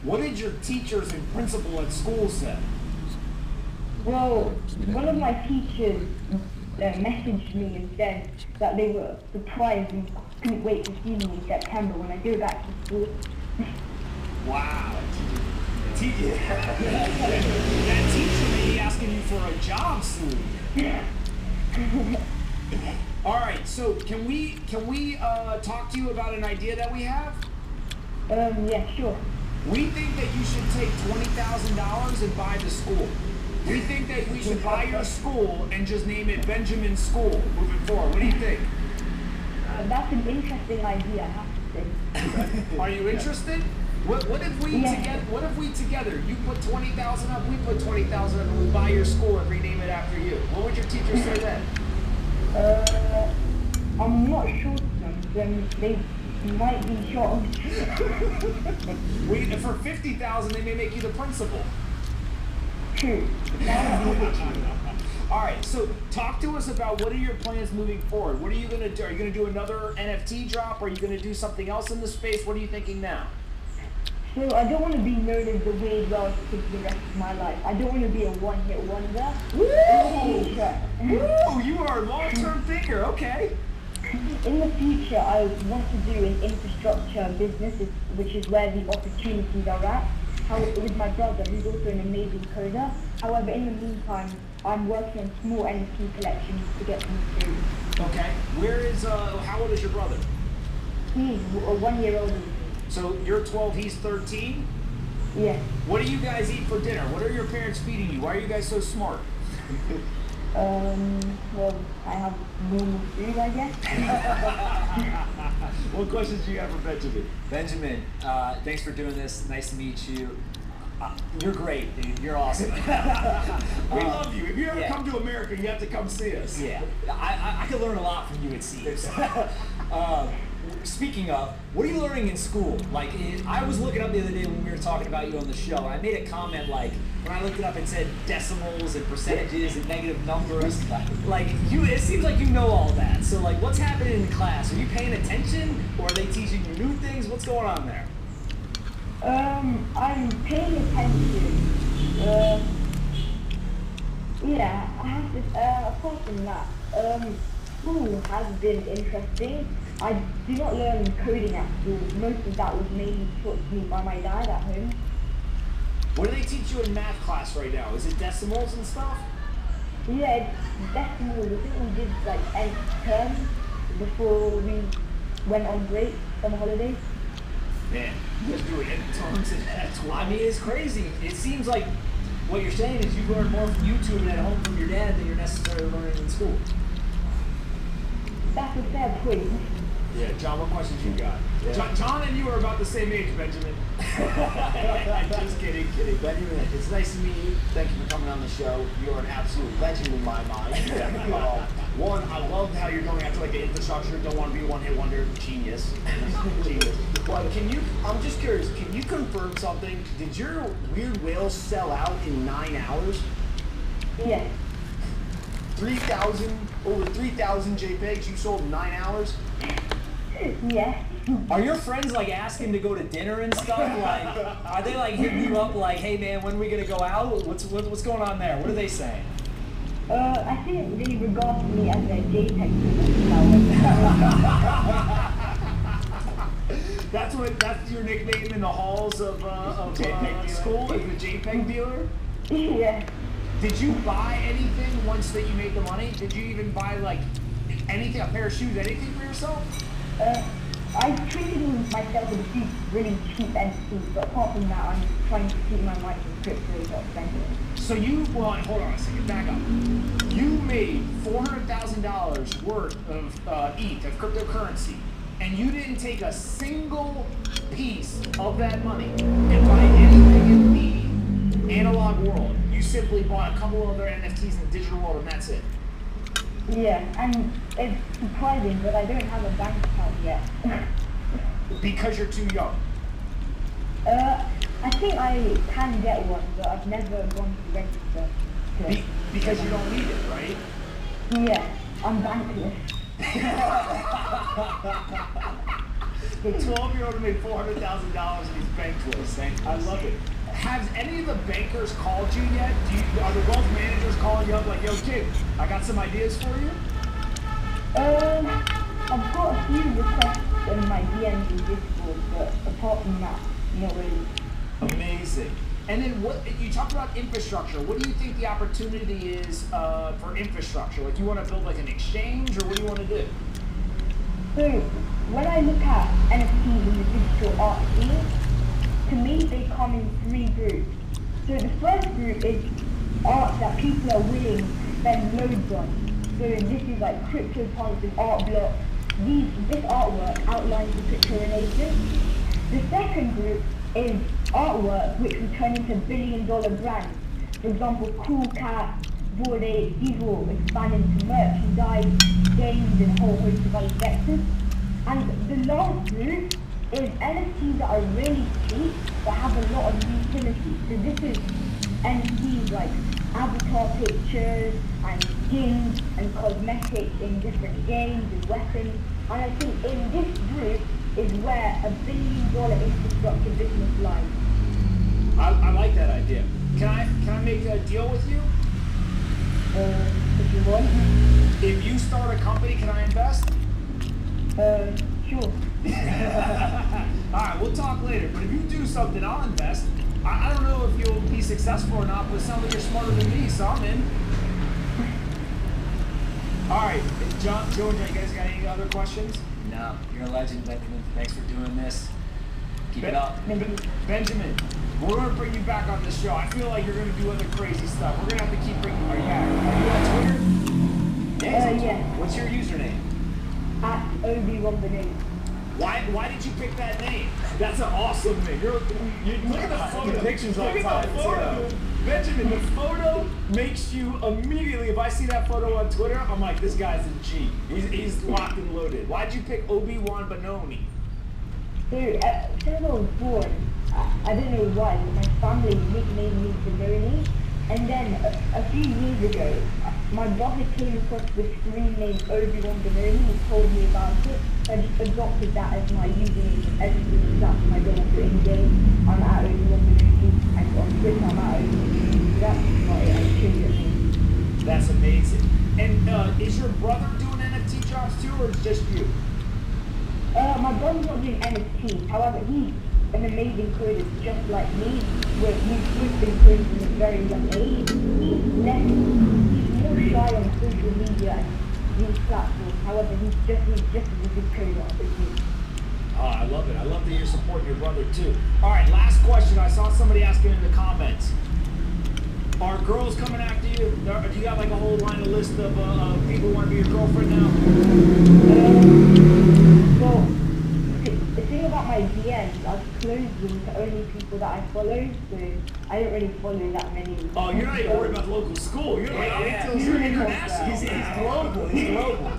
What did your teachers and principal at school say? Well, one of my teachers messaged me and said that they were surprised and couldn't wait to see me in September when I go back to school. Wow. That teacher may be asking you for a job soon. All right, so can we talk to you about an idea that we have? Yeah, sure. We think that you should take $20,000 and buy the school. We think that we should buy your school and just name it Benjamin School moving forward. What do you think? That's an interesting idea, I have to say. Are you interested? What if we together, you put 20,000 up, we put 20,000 up, and we buy your school and rename it after you? What would your teacher say then? I'm not sure to them. They might be shocked. For 50,000, they may make you the principal. True. All right, so talk to us about what are your plans moving forward? What are you going to do? Are you going to do another NFT drop? Are you going to do something else in the space? What are you thinking now? So I don't want to be known as the weird Welsh kid for the rest of my life. I don't want to be a one-hit wonder. Woo! Woo! You are a long-term thinker. Okay. In the future, I want to do an infrastructure business, which is where the opportunities are at. With my brother, who's also an amazing coder. However, in the meantime, I'm working on small NFT collections to get them through. Okay. How old is your brother? He's 1 year older than me. So you're 12, he's 13? Yeah. What do you guys eat for dinner? What are your parents feeding you? Why are you guys so smart? Well, I have normal food, I guess. What questions do you have for Benjamin? Benjamin, thanks for doing this. Nice to meet you. You're great, dude. You're awesome. We love you. If you ever yeah. come to America, you have to come see us. Yeah, I could learn a lot from you, it seems. Speaking of, what are you learning in school? Like, I was looking up the other day when we were talking about you on the show, and I made a comment like, when I looked it up and said decimals and percentages and negative numbers, like, it seems like you know all that. So, like, what's happening in class? Are you paying attention, or are they teaching you new things? What's going on there? I'm paying attention. Yeah, I have to, apart from that, school has been interesting. I do not learn coding at school. Most of that was mainly taught to me by my dad at home. What do they teach you in math class right now? Is it decimals and stuff? Yeah, it's decimals. I think we did like 8 terms before we went on break, summer holidays. Man, you guys doing it terms and that's I mean, it's crazy. It seems like what you're saying is you learn more from YouTube and at home from your dad than you're necessarily learning in school. That's a fair point. Yeah, John, what questions you got? Yeah. John and you are about the same age, Benjamin. Just kidding. Benjamin, it's nice to meet you. Thank you for coming on the show. You're an absolute legend in my mind. One, I love how you're going after like the infrastructure. Don't want to be a one-hit wonder. Genius. Genius. But I'm just curious, can you confirm something? Did your Weird Whale sell out in 9 hours? Yeah. 3,000, over 3,000 JPEGs you sold in 9 hours? Yeah. Are your friends like asking to go to dinner and stuff? Like, are they like hitting you up like, hey man, when are we gonna go out? What's going on there? What are they saying? I think they regard me as a JPEG. That's your nickname in the halls of school, is the JPEG dealer? Yeah. Did you buy anything once that you made the money? Did you even buy like anything, a pair of shoes, anything for yourself? I treated myself with a few really cheap NFTs, but apart from that, I'm trying to keep my mind in crypto without spending it. So hold on a second, back up. You made $400,000 worth of ETH, of cryptocurrency, and you didn't take a single piece of that money and buy anything in the analog world. You simply bought a couple other NFTs in the digital world, and that's it. Yeah, and it's surprising, but I don't have a bank account yet. Because you're too young. I think I can get one, but I've never gone to register. Because you don't need it, right? Yeah, I'm bankless. The 12-year-old made $400,000 and he's bankless. I love it. Has any of the bankers called you yet? Are the wealth managers calling you up like, yo, kid, I got some ideas for you? I've got a few requests in my DMs in Discord, but apart from that, not really. Amazing. And then what you talked about infrastructure. What do you think the opportunity is for infrastructure? Like, you want to build like an exchange, or what do you want to do? So when I look at NFTs in the digital art scene, to me they come in three groups. So the first group is art that people are willing to spend loads on. So this is like CryptoPunks and art blocks. This artwork outlines the crypto renaissance. The second group is artwork which will turn into billion-dollar brands. For example, Cool Cat, Bored Ape, these will expand into merchandise, games, and a whole host of other sectors. And the last group is NFTs that are really cheap but have a lot of utility. So this is NFTs like avatar pictures and skins and cosmetics in different games and weapons. And I think in this group is where a billion-dollar infrastructure business lies. I like that idea. Can I make a deal with you? If you want. If you start a company, can I invest? Sure. Alright, we'll talk later, but if you do something, I'll invest. I don't know if you'll be successful or not, but it sounds like you're smarter than me, so I'm in. Alright, Joe and Joe, you guys got any other questions? No, you're a legend, Benjamin. Thanks for doing this. Keep it up. Benjamin, we're going to bring you back on the show. I feel like you're going to do other crazy stuff. We're going to have to keep bringing you. Are you on Twitter? Yeah. What's your username? At Obi-Wan. Why did you pick that name? That's an awesome name. You look at the photo. Pictures all the Look at time. the photo. Benjamin, the photo makes you immediately, if I see that photo on Twitter, I'm like, this guy's a G. He's locked and loaded. Why'd you pick Obi-Wan Benoni? So, since I was born, I don't know why, but my family nicknamed me Benoni. And then a few years ago, my brother came across the screen name Obi-Wan Benoni and told me about it. I just adopted that as my username and everything that's I go to in-game. I'm at Obi-Wan Benoni, and on Twitter I'm at Obi-Wan. So that's why I changed the name. That's amazing. And is your brother doing NFT jobs too, or just you? My brother's not doing NFTs, however, he's an amazing coder just like me, where he's been coding from a very young age. He's more shy on social media and these platforms, however, he's just as a good coder as me. Oh, I love it. I love that you're supporting your brother too. All right, last question. I saw somebody asking in the comments. Are girls coming after you? Do you got like a whole line of list of people who want to be your girlfriend now? Well, the thing about my DMs, I've closed them to only people that I follow, so I don't really follow that many. Oh, you're not even worried about the local school. You're like, Yeah, you're international. He's global. He's global.